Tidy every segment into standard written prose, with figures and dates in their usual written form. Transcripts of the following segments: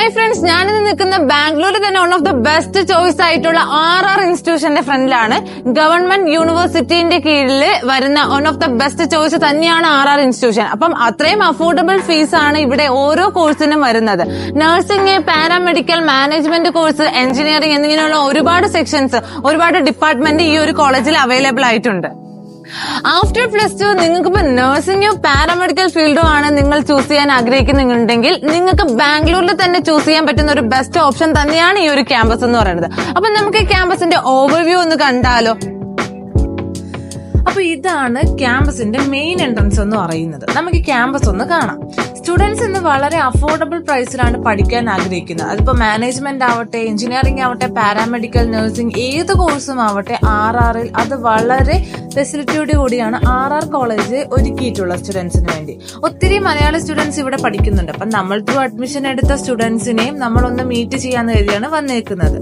Hi friends, ഞാനിന്ന് നിൽക്കുന്ന ബാംഗ്ലൂരിൽ തന്നെ one of the best choice ആയിട്ടുള്ള RR ഇൻസ്റ്റിറ്റ്യൂഷന്റെ ഫ്രണ്ടിലാണ്. ഗവൺമെന്റ് യൂണിവേഴ്സിറ്റിന്റെ കീഴിൽ വരുന്ന one of the best choice തന്നെയാണ് RR ഇൻസ്റ്റിറ്റ്യൂഷൻ. അപ്പം അത്രയും അഫോർഡബിൾ ഫീസ് ആണ് ഇവിടെ ഓരോ കോഴ്സിനും വരുന്നത്. Nursing, paramedical, management course, engineering എന്നിങ്ങനെയുള്ള ഒരുപാട് സെക്ഷൻസ്, ഒരുപാട് ഡിപ്പാർട്ട്മെന്റ് ഈ ഒരു കോളേജിൽ അവൈലബിൾ ആയിട്ടുണ്ട്. ആഫ്റ്റർ +2 നിങ്ങൾക്ക് ഇപ്പൊ നഴ്സിംഗോ പാരാമെഡിക്കൽ ഫീൽഡോ ആണ് നിങ്ങൾ ചൂസ് ചെയ്യാൻ ആഗ്രഹിക്കുന്നുണ്ടെങ്കിൽ നിങ്ങൾക്ക് ബാംഗ്ലൂരിൽ തന്നെ ചൂസ് ചെയ്യാൻ പറ്റുന്ന ഒരു ബെസ്റ്റ് ഓപ്ഷൻ തന്നെയാണ് ഈ ഒരു ക്യാമ്പസ് എന്ന് പറയുന്നത്. അപ്പൊ നമുക്ക് ഈ ക്യാമ്പസിന്റെ ഓവർവ്യൂ ഒന്ന് കണ്ടാലോ. അപ്പൊ ഇതാണ് ക്യാമ്പസിന്റെ മെയിൻ എൻട്രൻസ് എന്ന് പറയുന്നത്. നമുക്ക് ഈ ക്യാമ്പസ് ഒന്ന് കാണാം. സ്റ്റുഡൻസ് ഇന്ന് വളരെ അഫോർഡബിൾ പ്രൈസിലാണ് പഠിക്കാൻ ആഗ്രഹിക്കുന്നത്. അതിപ്പോ മാനേജ്മെന്റ് ആവട്ടെ, എഞ്ചിനീയറിംഗ് ആവട്ടെ, പാരാമെഡിക്കൽ, നഴ്സിംഗ്, ഏത് കോഴ്സും ആവട്ടെ RRൽ അത് വളരെ ഫെസിലിറ്റിയോട് കൂടിയാണ് RR കോളേജ് ഒരുക്കിയിട്ടുള്ള സ്റ്റുഡൻസിന് വേണ്ടി. ഒത്തിരി മലയാളി സ്റ്റുഡൻസ് ഇവിടെ പഠിക്കുന്നുണ്ട്. അപ്പൊ നമ്മൾ ത്രൂ അഡ്മിഷൻ എടുത്ത സ്റ്റുഡൻസിനെയും നമ്മളൊന്ന് മീറ്റ് ചെയ്യാന്ന് കരുതിയാണ് വന്നേക്കുന്നത്.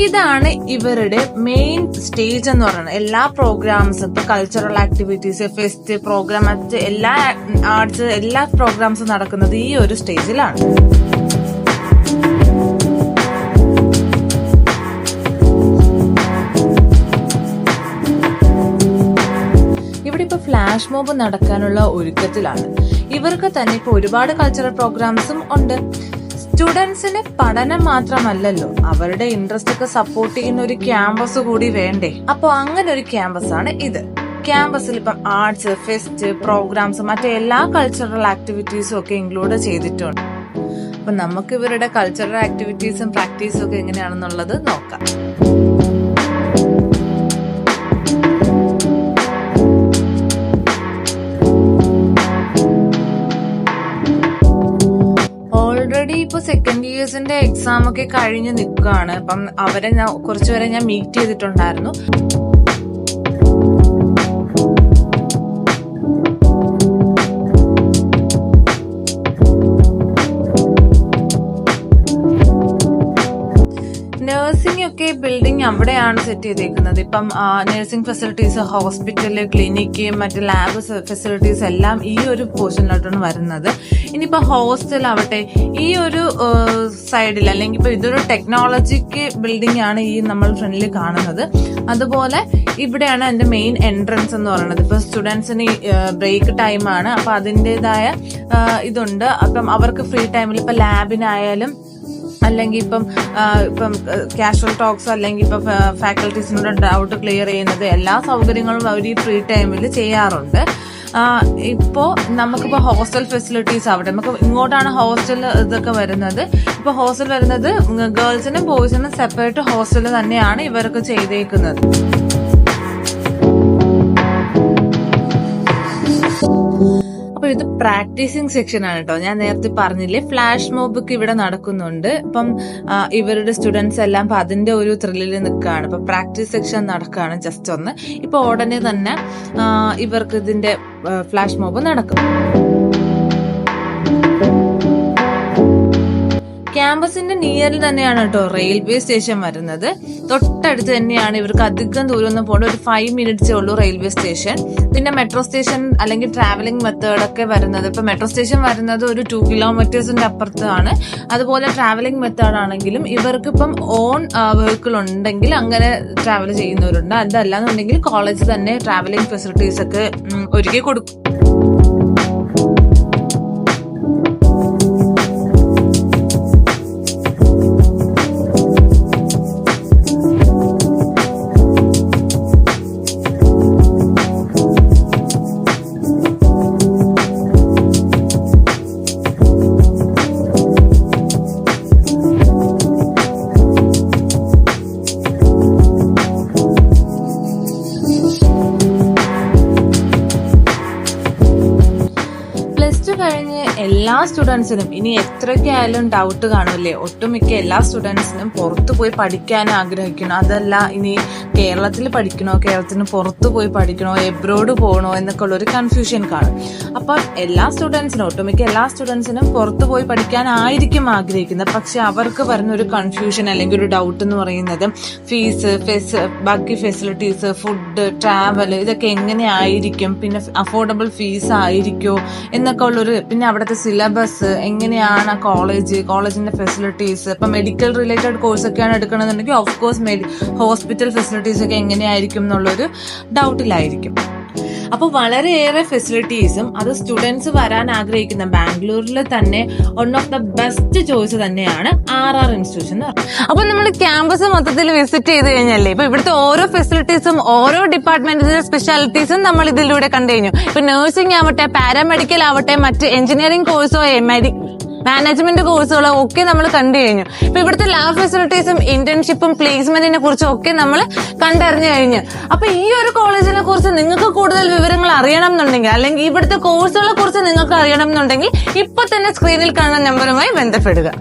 ഇതാണ് ഇവരുടെ മെയിൻ സ്റ്റേജ് എന്ന് പറയുന്നത്. എല്ലാ പ്രോഗ്രാംസും, ഇപ്പൊ കൾച്ചറൽ ആക്ടിവിറ്റീസ്, ഫെസ്റ്റ് പ്രോഗ്രാം, മറ്റ് എല്ലാ ആർട്സ്, എല്ലാ പ്രോഗ്രാംസും നടക്കുന്നത് ഈ ഒരു സ്റ്റേജിലാണ്. ഇവിടെ ഇപ്പൊ ഫ്ലാഷ് മോബ് നടക്കാനുള്ള ഒരുക്കത്തിലാണ്. ഇവർക്ക് തന്നെ ഇപ്പൊ ഒരുപാട് കൾച്ചറൽ പ്രോഗ്രാംസും ഉണ്ട്. സ്റ്റുഡൻസിന് പഠനം മാത്രമല്ലല്ലോ, അവരുടെ ഇൻട്രസ്റ്റ് ഒക്കെ സപ്പോർട്ട് ചെയ്യുന്ന ഒരു ക്യാമ്പസ് കൂടി വേണ്ടേ. അപ്പൊ അങ്ങനെ ഒരു ക്യാമ്പസ് ആണ് ഇത്. ക്യാമ്പസിൽ ഇപ്പം ആർട്സ്, ഫെസ്റ്റ്, പ്രോഗ്രാംസ്, മറ്റേ എല്ലാ കൾച്ചറൽ ആക്ടിവിറ്റീസും ഒക്കെ ഇൻക്ലൂഡ് ചെയ്തിട്ടുണ്ട്. അപ്പൊ നമുക്ക് ഇവരുടെ കൾച്ചറൽ ആക്ടിവിറ്റീസും പ്രാക്ടീസും ഒക്കെ എങ്ങനെയാണെന്നുള്ളത് നോക്കാം. ഓൾറെഡി ഇപ്പൊ സെക്കൻഡ് ഇയേഴ്സിന്റെ എക്സാം ഒക്കെ കഴിഞ്ഞ് നിൽക്കുകയാണ്. അപ്പം അവരെ കുറച്ചുപേരെ ഞാൻ മീറ്റ് ചെയ്തിട്ടുണ്ടായിരുന്നു. നഴ്സിംഗ് ഒക്കെ ബിൽഡിംഗ് അവിടെയാണ് സെറ്റ് ചെയ്തേക്കുന്നത്. ഇപ്പം നഴ്സിംഗ് ഫെസിലിറ്റീസ്, ഹോസ്പിറ്റല്, ക്ലിനിക്ക്, മറ്റ് ലാബ് ഫെസിലിറ്റീസ് എല്ലാം ഈ ഒരു പോർഷനിലോട്ടാണ് വരുന്നത്. ഇനിയിപ്പോ ഹോസ്റ്റൽ ആവട്ടെ, ഈ ഒരു സൈഡിൽ, അല്ലെങ്കിൽ ഇപ്പൊ ഇതൊരു ടെക്നോളജിക്ക് ബിൽഡിംഗ് ആണ് ഈ നമ്മൾ ഫ്രണ്ടിൽ കാണുന്നത്. അതുപോലെ ഇവിടെയാണ് അതിന്റെ മെയിൻ എൻട്രൻസ് എന്ന് പറയുന്നത്. ഇപ്പൊ സ്റ്റുഡൻസിന് ബ്രേക്ക് ടൈമാണ്, അപ്പൊ അതിൻ്റെതായ ഇതുണ്ട്. അപ്പം അവർക്ക് ഫ്രീ ടൈമിൽ ഇപ്പൊ ലാബിനായാലും അല്ലെങ്കിൽ ഇപ്പം കാഷ്വൽ ടോക്സ്, അല്ലെങ്കിൽ ഇപ്പൊ ഫാക്കൽറ്റീസിനോട് ഡൗട്ട് ക്ലിയർ ചെയ്യുന്നത്, എല്ലാ സൗകര്യങ്ങളും അവർ ഈ ഫ്രീ ടൈമിൽ ചെയ്യാറുണ്ട്. ഇപ്പോ നമുക്കിപ്പോ ഹോസ്റ്റൽ ഫെസിലിറ്റീസ് ആവട്ടെ, നമുക്ക് ഇങ്ങോട്ടാണ് ഹോസ്റ്റൽ ഇതൊക്കെ വരുന്നത്. ഇപ്പൊ ഹോസ്റ്റൽ വരുന്നത് ഗേൾസിനും ബോയ്സിനും സെപ്പറേറ്റ് ഹോസ്റ്റൽ തന്നെയാണ് ഇവർക്ക് ചെയ്തേക്കുന്നത്. അപ്പൊ ഇത് പ്രാക്ടീസിങ് സെക്ഷൻ ആണ് കേട്ടോ. ഞാൻ നേരത്തെ പറഞ്ഞില്ലേ, ഫ്ലാഷ് മോബ് ഇവിടെ നടക്കുന്നുണ്ട്. ഇപ്പം ഇവരുടെ സ്റ്റുഡൻസ് എല്ലാം ഇപ്പൊ അതിന്റെ ഒരു ത്രില്ലിൽ നിൽക്കുകയാണ്. ഇപ്പൊ പ്രാക്ടീസ് സെക്ഷൻ നടക്കുകയാണ് ജസ്റ്റ് ഒന്ന്. ഇപ്പൊ ഉടനെ തന്നെ ഇവർക്ക് ഇതിന്റെ ഫ്ലാഷ് മോബ് നടക്കും. ക്യാമ്പസിന്റെ നിയറിൽ തന്നെയാണ് കേട്ടോ റെയിൽവേ സ്റ്റേഷൻ വരുന്നത്. തൊട്ടടുത്ത് തന്നെയാണ്. ഇവർക്ക് അധികം ദൂരമൊന്നും പോകണ്ട, ഒരു 5 മിനിറ്റ്സേ ഉള്ളൂ റെയിൽവേ സ്റ്റേഷൻ. പിന്നെ മെട്രോ സ്റ്റേഷൻ അല്ലെങ്കിൽ ട്രാവലിംഗ് മെത്തേഡൊക്കെ വരുന്നത്, ഇപ്പൊ മെട്രോ സ്റ്റേഷൻ വരുന്നത് ഒരു 2 കിലോമീറ്റേഴ്സിന്റെ അപ്പുറത്താണ്. അതുപോലെ ട്രാവലിംഗ് മെത്തേഡ് ആണെങ്കിലും ഇവർക്ക് ഇപ്പം ഓൺ വെഹിക്കിൾ ഉണ്ടെങ്കിൽ അങ്ങനെ ട്രാവൽ ചെയ്യുന്നവരുണ്ട്. അതല്ലാന്നുണ്ടെങ്കിൽ കോളേജ് തന്നെ ട്രാവലിംഗ് ഫെസിലിറ്റീസ് ഒക്കെ ഒരുക്കി കൊടുക്കും. കഴിഞ്ഞ് എല്ലാ സ്റ്റുഡൻസിനും ഇനി എത്രയൊക്കെയായാലും ഡൗട്ട് കാണുമല്ലേ, ഒട്ടുമിക്ക എല്ലാ സ്റ്റുഡൻസിനും പുറത്തു പോയി പഠിക്കാൻ ആഗ്രഹിക്കണം. അതല്ല ഇനി കേരളത്തിൽ പഠിക്കണോ, കേരളത്തിന് പുറത്തു പോയി പഠിക്കണോ, എബ്രോഡ് പോകണോ എന്നൊക്കെ ഉള്ളൊരു കൺഫ്യൂഷൻ കാണും. അപ്പൊ എല്ലാ സ്റ്റുഡൻസിനും, ഒട്ടുമിക്ക എല്ലാ സ്റ്റുഡൻസിനും പുറത്തു പോയി പഠിക്കാനായിരിക്കും ആഗ്രഹിക്കുന്നത്. പക്ഷെ അവർക്ക് വരുന്ന ഒരു കൺഫ്യൂഷൻ അല്ലെങ്കിൽ ഒരു ഡൗട്ട് എന്ന് പറയുന്നത് ഫീസ്, ബാക്കി ഫെസിലിറ്റീസ്, ഫുഡ്, ട്രാവൽ, ഇതൊക്കെ എങ്ങനെ ആയിരിക്കും, പിന്നെ അഫോർഡബിൾ ഫീസ് ആയിരിക്കോ എന്നൊക്കെ ഉള്ളൊരു, പിന്നെ അവിടുത്തെ സിലബസ്, എങ്ങനെയാണ് കോളേജിന്റെ ഫെസിലിറ്റീസ്, ഇപ്പൊ മെഡിക്കൽ റിലേറ്റഡ് കോഴ്സ് ഒക്കെയാണ് എടുക്കണമെന്നുണ്ടെങ്കിൽ ഓഫ് കോഴ്സ് ഹോസ്പിറ്റൽ ഫെസിലിറ്റീസ് ഒക്കെ എങ്ങനെയായിരിക്കും എന്നുള്ളൊരു ഡൗട്ടിലായിരിക്കും. അപ്പൊ വളരെയേറെ ഫെസിലിറ്റീസും അത് സ്റ്റുഡൻസ് വരാൻ ആഗ്രഹിക്കുന്ന ബാംഗ്ലൂരിൽ തന്നെ one of the best choice തന്നെയാണ് RR ഇൻസ്റ്റിറ്റ്യൂഷൻ. അപ്പൊ നമ്മൾ ക്യാമ്പസ് മൊത്തത്തിൽ വിസിറ്റ് ചെയ്ത് കഴിഞ്ഞല്ലേ, ഇപ്പൊ ഇവിടുത്തെ ഓരോ ഫെസിലിറ്റീസും ഓരോ ഡിപ്പാർട്ട്മെന്റിന്റെ സ്പെഷ്യാലിറ്റീസും നമ്മൾ ഇതിലൂടെ കണ്ടു കഴിഞ്ഞു. ഇപ്പൊ നഴ്സിംഗ് ആവട്ടെ, പാരാമെഡിക്കൽ ആവട്ടെ, മറ്റ് എഞ്ചിനീയറിംഗ് കോഴ്സോ മാനേജ്മെന്റ് കോഴ്സുകളോ ഒക്കെ നമ്മൾ കണ്ടു കഴിഞ്ഞു. ഇപ്പൊ ഇവിടുത്തെ ലാബ് ഫെസിലിറ്റീസും ഇന്റേൺഷിപ്പും പ്ലേസ്മെന്റിനെ കുറിച്ചും ഒക്കെ നമ്മൾ കണ്ടറിഞ്ഞു കഴിഞ്ഞു. അപ്പൊ ഈ ഒരു കോളേജിനെ കുറിച്ച് നിങ്ങൾക്ക് കൂടുതൽ വിവരങ്ങൾ അറിയണം എന്നുണ്ടെങ്കിൽ, അല്ലെങ്കിൽ ഇവിടുത്തെ കോഴ്സുകളെ കുറിച്ച് നിങ്ങൾക്ക് അറിയണം എന്നുണ്ടെങ്കിൽ ഇപ്പൊ തന്നെ സ്ക്രീനിൽ കാണുന്ന നമ്പറുമായി ബന്ധപ്പെടുക.